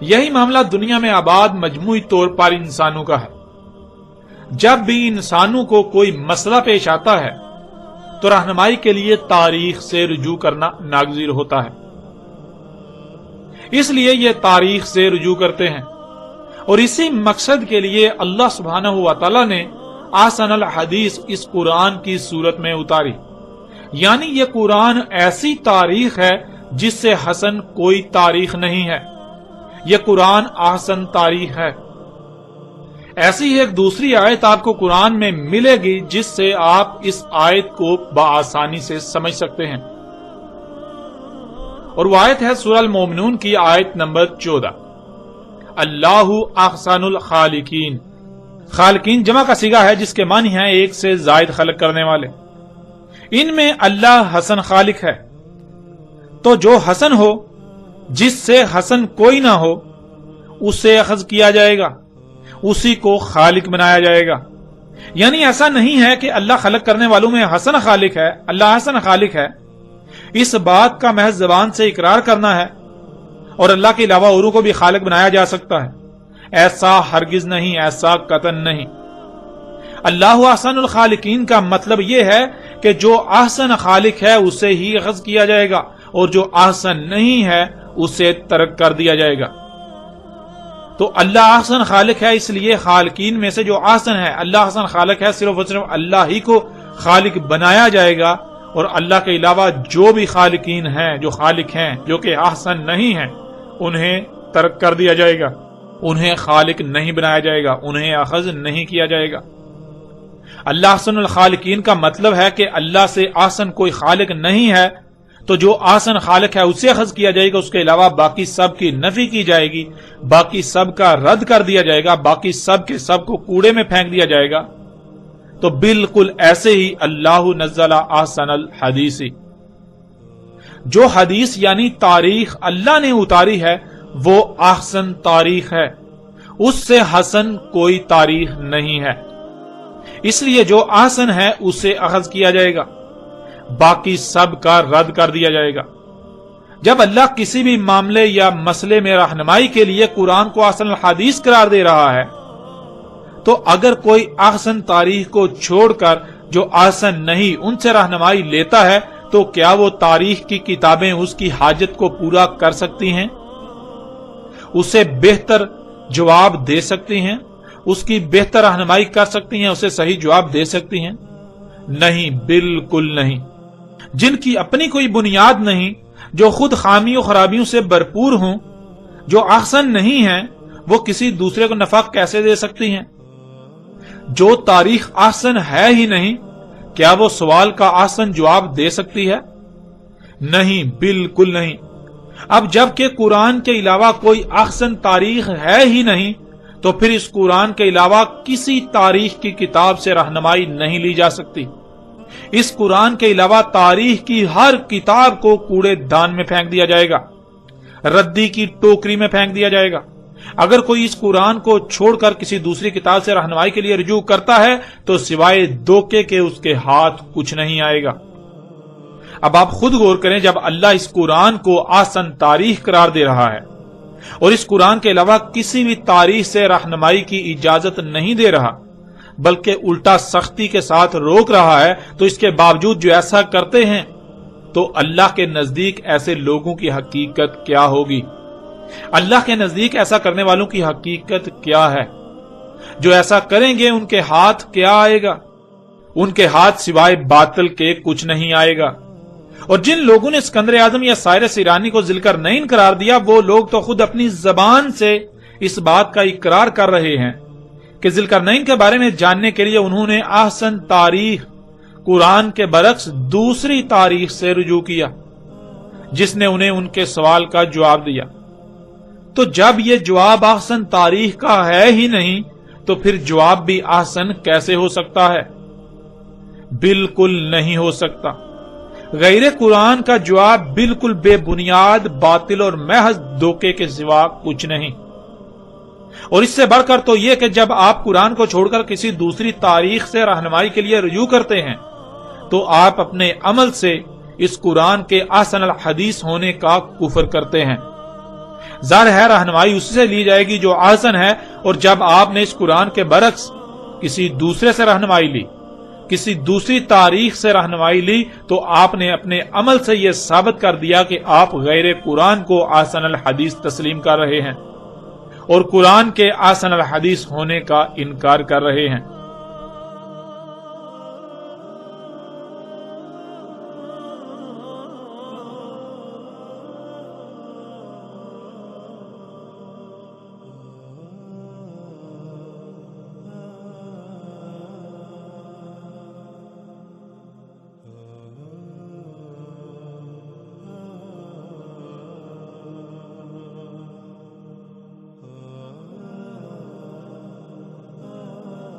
یہی معاملہ دنیا میں آباد مجموعی طور پر انسانوں کا ہے۔ جب بھی انسانوں کو کوئی مسئلہ پیش آتا ہے تو رہنمائی کے لیے تاریخ سے رجوع کرنا ناگزیر ہوتا ہے، اس لیے یہ تاریخ سے رجوع کرتے ہیں، اور اسی مقصد کے لیے اللہ سبحانہ و تعالی نے احسن الحدیث اس قرآن کی صورت میں اتاری۔ یعنی یہ قرآن ایسی تاریخ ہے جس سے حسن کوئی تاریخ نہیں ہے، یہ قرآن احسن تاریخ ہے۔ ایسی ہی ایک دوسری آیت آپ کو قرآن میں ملے گی جس سے آپ اس آیت کو بآسانی سے سمجھ سکتے ہیں، اور وہ آیت ہے سورہ المومنون کی آیت نمبر 14۔ اللہ احسن الخالقین، خالقین جمع کا صیغہ ہے جس کے معنی ہیں ایک سے زائد خلق کرنے والے۔ ان میں اللہ حسن خالق ہے، تو جو حسن ہو، جس سے حسن کوئی نہ ہو، اسے اخذ کیا جائے گا، اسی کو خالق بنایا جائے گا۔ یعنی ایسا نہیں ہے کہ اللہ خلق کرنے والوں میں حسن خالق ہے، اللہ حسن خالق ہے، اس بات کا محض زبان سے اقرار کرنا ہے، اور اللہ کے علاوہ اوروں کو بھی خالق بنایا جا سکتا ہے، ایسا ہرگز نہیں، ایسا قطعاً نہیں۔ اللہ احسن الخالقین کا مطلب یہ ہے کہ جو احسن خالق ہے اسے ہی اخذ کیا جائے گا، اور جو احسن نہیں ہے اسے ترک کر دیا جائے گا۔ تو اللہ احسن خالق ہے، اس لیے خالقین میں سے جو احسن ہے، اللہ احسن خالق ہے، صرف اور صرف اللہ ہی کو خالق بنایا جائے گا، اور اللہ کے علاوہ جو بھی خالقین ہیں، جو خالق ہیں جو کہ احسن نہیں ہیں، انہیں ترک کر دیا جائے گا، انہیں خالق نہیں بنایا جائے گا، انہیں اخذ نہیں کیا جائے گا۔ اللہ احسن الخالقین کا مطلب ہے کہ اللہ سے احسن کوئی خالق نہیں ہے، تو جو احسن خالق ہے اسے اخذ کیا جائے گا، اس کے علاوہ باقی سب کی نفی کی جائے گی، باقی سب کا رد کر دیا جائے گا، باقی سب کے سب کو کوڑے میں پھینک دیا جائے گا۔ تو بالکل ایسے ہی اللہ نزل احسن الحدیث، جو حدیث یعنی تاریخ اللہ نے اتاری ہے وہ احسن تاریخ ہے، اس سے حسن کوئی تاریخ نہیں ہے، اس لیے جو احسن ہے اسے اخذ کیا جائے گا، باقی سب کا رد کر دیا جائے گا۔ جب اللہ کسی بھی معاملے یا مسئلے میں رہنمائی کے لیے قرآن کو احسن الحدیث قرار دے رہا ہے، تو اگر کوئی احسن تاریخ کو چھوڑ کر جو احسن نہیں ان سے رہنمائی لیتا ہے تو کیا وہ تاریخ کی کتابیں اس کی حاجت کو پورا کر سکتی ہیں؟ اسے بہتر جواب دے سکتی ہیں؟ اس کی بہتر رہنمائی کر سکتی ہیں؟ اسے صحیح جواب دے سکتی ہیں؟ نہیں، بالکل نہیں۔ جن کی اپنی کوئی بنیاد نہیں، جو خود خامیوں خرابیوں سے بھرپور ہوں، جو احسن نہیں ہیں، وہ کسی دوسرے کو نفع کیسے دے سکتی ہیں؟ جو تاریخ احسن ہے ہی نہیں، کیا وہ سوال کا احسن جواب دے سکتی ہے؟ نہیں، بالکل نہیں۔ اب جب کہ قرآن کے علاوہ کوئی احسن تاریخ ہے ہی نہیں، تو پھر اس قرآن کے علاوہ کسی تاریخ کی کتاب سے رہنمائی نہیں لی جا سکتی۔ اس قرآن کے علاوہ تاریخ کی ہر کتاب کو کوڑے دان میں پھینک دیا جائے گا، ردی کی ٹوکری میں پھینک دیا جائے گا، اگر کوئی اس قرآن کو چھوڑ کر کسی دوسری کتاب سے رہنمائی کے لیے رجوع کرتا ہے تو سوائے دھوکے کے اس کے ہاتھ کچھ نہیں آئے گا۔ اب آپ خود غور کریں، جب اللہ اس قرآن کو احسن تاریخ قرار دے رہا ہے اور اس قرآن کے علاوہ کسی بھی تاریخ سے رہنمائی کی اجازت نہیں دے رہا بلکہ الٹا سختی کے ساتھ روک رہا ہے، تو اس کے باوجود جو ایسا کرتے ہیں تو اللہ کے نزدیک ایسے لوگوں کی حقیقت کیا ہوگی؟ اللہ کے نزدیک ایسا کرنے والوں کی حقیقت کیا ہے؟ جو ایسا کریں گے ان کے ہاتھ کیا آئے گا؟ ان کے ہاتھ سوائے باطل کے کچھ نہیں آئے گا۔ اور جن لوگوں نے اسکندر اعظم یا سائرس ایرانی کو ذوالقرنین قرار دیا، وہ لوگ تو خود اپنی زبان سے اس بات کا اقرار کر رہے ہیں کہ ذوالقرنین کے بارے میں جاننے کے لیے انہوں نے احسن تاریخ قرآن کے برعکس دوسری تاریخ سے رجوع کیا جس نے انہیں ان کے سوال کا جواب دیا۔ تو جب یہ جواب احسن تاریخ کا ہے ہی نہیں تو پھر جواب بھی احسن کیسے ہو سکتا ہے؟ بالکل نہیں ہو سکتا۔ غیر قرآن کا جواب بالکل بے بنیاد، باطل اور محض دھوکے کے سوا کچھ نہیں۔ اور اس سے بڑھ کر تو یہ کہ جب آپ قرآن کو چھوڑ کر کسی دوسری تاریخ سے رہنمائی کے لیے رجوع کرتے ہیں تو آپ اپنے عمل سے اس قرآن کے احسن الحدیث ہونے کا کفر کرتے ہیں۔ ظاہر ہے رہنمائی اس سے لی جائے گی جو احسن ہے، اور جب آپ نے اس قرآن کے برعکس کسی دوسرے سے رہنمائی لی، کسی دوسری تاریخ سے رہنمائی لی، تو آپ نے اپنے عمل سے یہ ثابت کر دیا کہ آپ غیر قرآن کو احسن الحدیث تسلیم کر رہے ہیں اور قرآن کے احسن الحدیث ہونے کا انکار کر رہے ہیں۔